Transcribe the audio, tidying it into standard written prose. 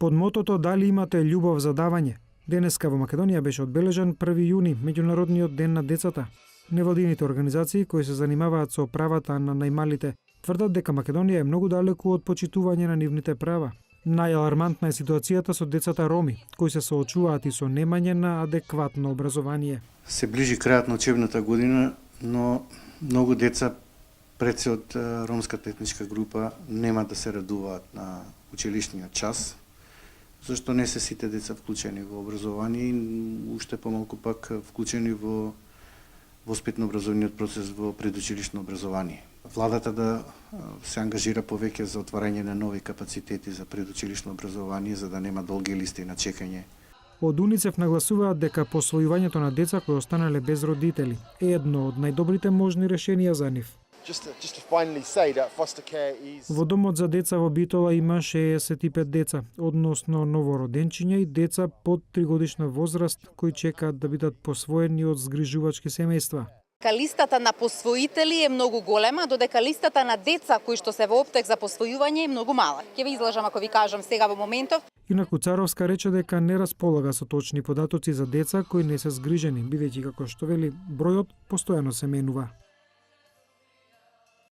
Под мотото "Дали имате љубов за давање", денеска во Македонија беше одбележан 1 јуни, меѓународниот ден на децата. Невладините организации кои се занимаваат со правата на најмалите тврдат дека Македонија е многу далеку од почитување на нивните права. Најалармантна е ситуацијата со децата роми, кои се соочуваат и со немање на адекватно образование. Се ближи крајот на учебната година, но многу деца пред се од ромската етничка група нема да се радуваат на училишниот час, зашто не се сите деца вклучени во образование и уште помалку пак вклучени во воспитно-образовниот процес во предучилишно образование. Владата да се ангажира повеќе за отварање на нови капацитети за предучилишно образование, за да нема долги листи на чекање. Од УНИЦЕФ нагласуваат дека посвојувањето на деца кои останале без родители е едно од најдобрите можни решенија за нив. Во домот за деца во Битола има 65 деца, односно новороденчиња и деца под 3 годишна возраст кои чекаат да бидат посвоени од згрижувачки семејства. Листата на посвоители е многу голема, додека листата на деца кои што се во оптек за посвојување е многу мала. Ќе ви излажам ако ви кажам сега во моментов. Инаку Царовска рече дека не располага со точни податоци за деца кои не се згрижени, бидејќи како што вели бројот постојано се менува.